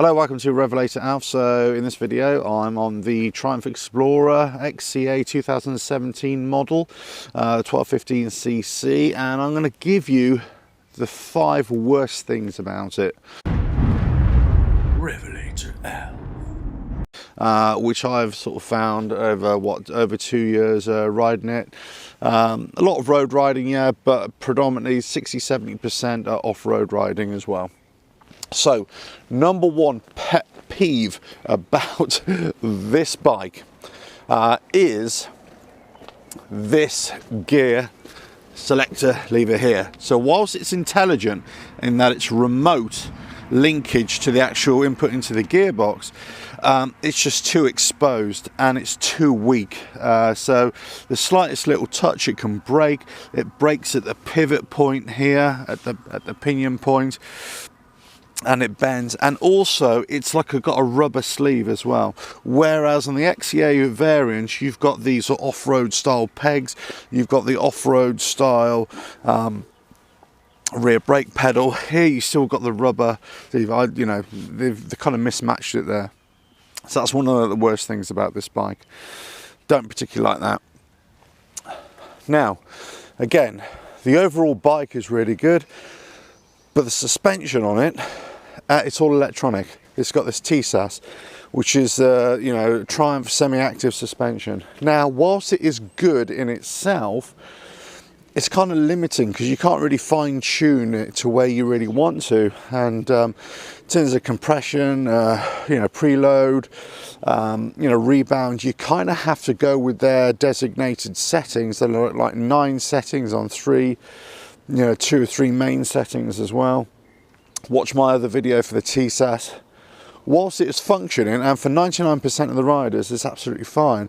Hello, welcome to RevelatorAlf. So in this video I'm on the Triumph Explorer XCa 2017 model, 1215cc, and I'm going to give you the 5 worst things about it. RevelatorAlf. Which I've sort of found over 2 years riding it. A lot of road riding, yeah, but predominantly 60-70% are off-road riding as well. So, number one pet peeve about this bike is this gear selector lever here. So whilst it's intelligent in that it's remote linkage to the actual input into the gearbox, it's just too exposed and it's too weak. So the slightest little touch it can break. It breaks at the pivot point here, at the pinion point, and it bends, and also it's like got a rubber sleeve as well, whereas on the XCa variant you've got these off-road style pegs, you've got the off-road style rear brake pedal. Here you still got the rubber sleeve. They've kind of mismatched it there, so that's one of the worst things about this bike. Don't particularly like that. Now again, the overall bike is really good, but the suspension on it, it's all electronic. It's got this TSAS, which is Triumph semi-active suspension. Now whilst it is good in itself, it's kind of limiting because you can't really fine-tune it to where you really want to, and in terms of compression, preload, rebound, you kind of have to go with their designated settings. There are like 9 settings on 3, 2 or 3 main settings as well. Watch my other video for the TSAS. Whilst it's functioning, and for 99% of the riders it's absolutely fine,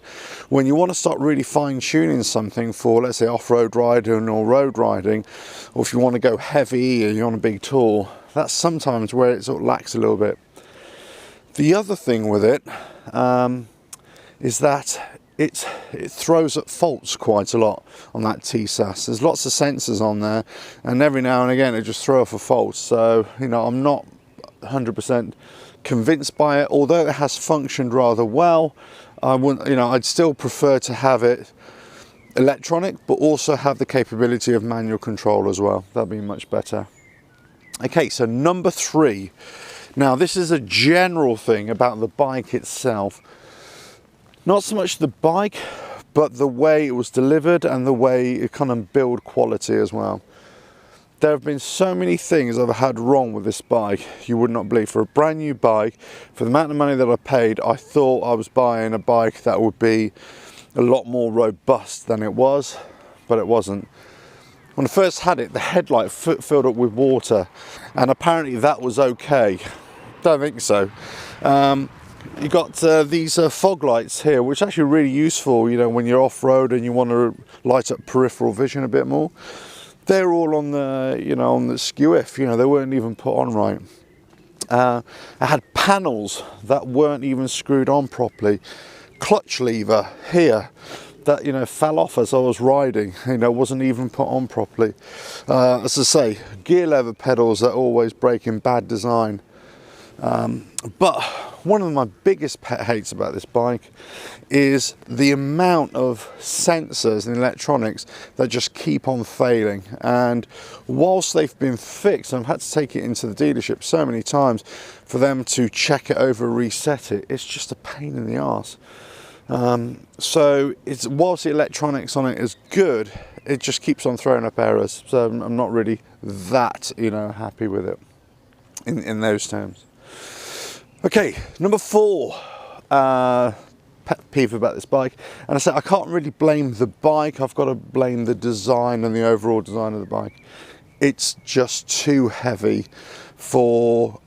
when you want to start really fine-tuning something for, let's say, off-road riding or road riding, or if you want to go heavy and you're on a big tour, that's sometimes where it sort of lacks a little bit. The other thing with it is that it throws at faults quite a lot on that TSAS. There's lots of sensors on there, and every now and again it just throws off a fault. So I'm not 100% convinced by it, although it has functioned rather well. I'd still prefer to have it electronic, but also have the capability of manual control as well. That'd be much better. Okay, so number 3. Now this is a general thing about the bike itself. Not so much the bike, but the way it was delivered and the way it kind of build quality as well. There have been so many things I've had wrong with this bike, you would not believe. For a brand new bike, for the amount of money that I paid, I thought I was buying a bike that would be a lot more robust than it was, but it wasn't. When I first had it, the headlight filled up with water, and apparently that was okay. Don't think so. You got these fog lights here, which are actually really useful, when you're off-road and you want to light up peripheral vision a bit more. They're all on the, on the skew-if, they weren't even put on right. I had panels that weren't even screwed on properly. Clutch lever here that, fell off as I was riding, wasn't even put on properly. As I say, gear lever pedals that always break in bad design. But one of my biggest pet hates about this bike is the amount of sensors and electronics that just keep on failing. And whilst they've been fixed, I've had to take it into the dealership so many times for them to check it over, reset it. It's just a pain in the arse. So whilst the electronics on it is good, it just keeps on throwing up errors. So I'm not really that happy with it in those terms. Okay, number 4 pet peeve about this bike, and I say I can't really blame the bike, I've got to blame the design and the overall design of the bike. It's just too heavy for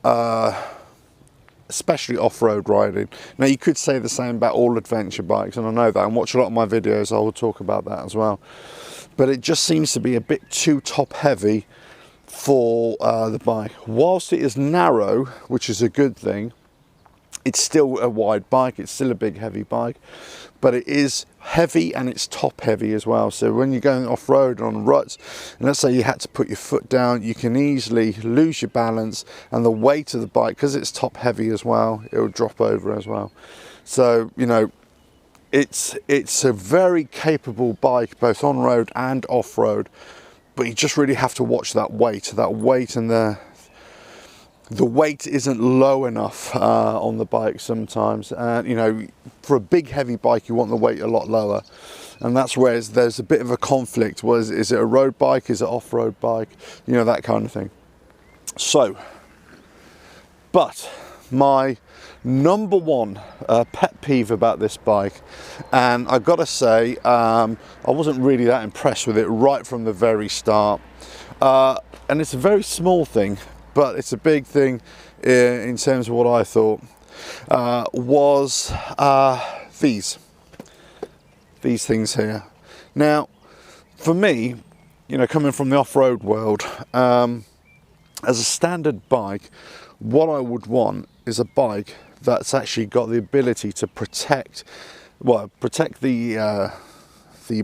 especially off-road riding. Now you could say the same about all adventure bikes, and I know that, and watch a lot of my videos, I will talk about that as well. But it just seems to be a bit too top heavy for the bike. Whilst it is narrow, which is a good thing, It's still a wide bike, it's still a big heavy bike, but it is heavy and it's top heavy as well. So when you're going off-road on ruts, and let's say you had to put your foot down, you can easily lose your balance, and the weight of the bike, because it's top heavy as well, it will drop over as well. So, you know, it's a very capable bike, both on-road and off-road, but you just really have to watch that weight and the weight isn't low enough on the bike sometimes. And you know, for a big heavy bike, you want the weight a lot lower, and that's where there's a bit of a conflict. Is it a road bike? Is it off-road bike? You know, that kind of thing. So, but my number one pet peeve about this bike, and I've got to say, I wasn't really that impressed with it right from the very start. And it's a very small thing, but it's a big thing in terms of what I thought, was these things here. Now, for me, you know, coming from the off-road world, as a standard bike, what I would want is a bike that's actually got the ability to protect the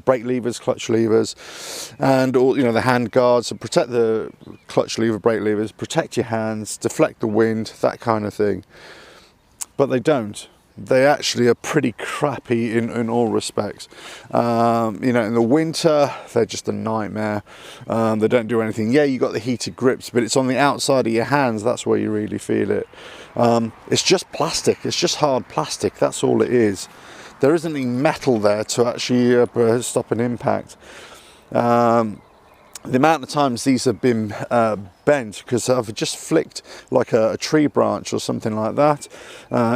brake levers, clutch levers, and all, you know, the hand guards, and protect the clutch lever, brake levers, protect your hands, deflect the wind, that kind of thing. But they don't. They actually are pretty crappy in all respects. You know, in the winter, they're just a nightmare. They don't do anything. Yeah, you got the heated grips, but it's on the outside of your hands. That's where you really feel it. It's just plastic. It's just hard plastic. That's all it is. There isn't any metal there to actually stop an impact. The amount of times these have been bent because I've just flicked like a tree branch or something like that,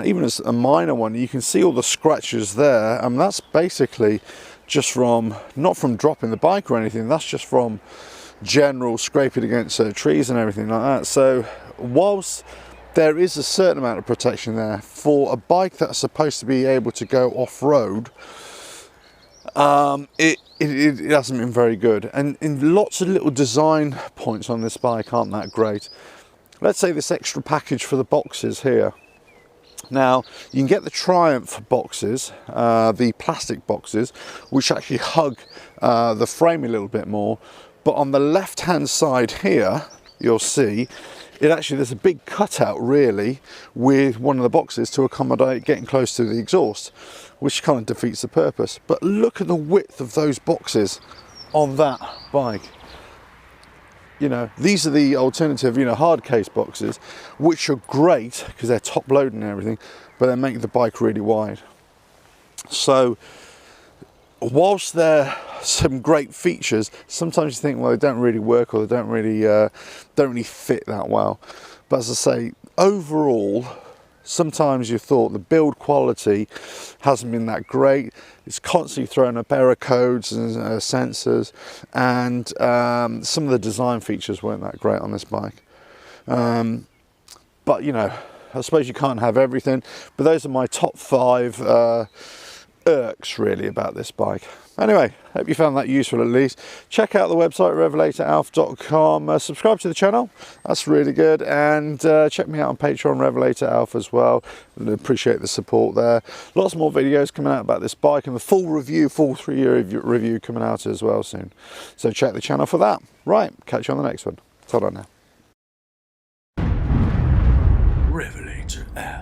even as a minor one, you can see all the scratches there, and that's basically just from, not from dropping the bike or anything, that's just from general scraping against trees and everything like that. So whilst there is a certain amount of protection there for a bike that's supposed to be able to go off-road, it hasn't been very good. And in lots of little design points on this bike aren't that great. Let's say this extra package for the boxes here. Now, you can get the Triumph boxes, the plastic boxes, which actually hug the frame a little bit more. But on the left-hand side here, you'll see, there's a big cutout really with one of the boxes to accommodate getting close to the exhaust, which kind of defeats the purpose. But look at the width of those boxes on that bike. You know, these are the alternative, you know, hard case boxes, which are great because they're top loaded and everything, but they make the bike really wide. So whilst there are some great features, sometimes you think, well, they don't really work, or they don't really fit that well. But as I say, overall, sometimes you thought the build quality hasn't been that great. It's constantly throwing up error codes and sensors, and some of the design features weren't that great on this bike. But you know, I suppose you can't have everything. But those are my top 5 irks really about this bike. Anyway, hope you found that useful at least. Check out the website RevelatorAlf.com. Subscribe to the channel, that's really good, and check me out on Patreon, RevelatorAlf as well. I appreciate the support there. Lots more videos coming out about this bike, and the full 3-year review coming out as well soon. So check the channel for that. Right, catch you on the next one. Ta-da now. RevelatorAlf.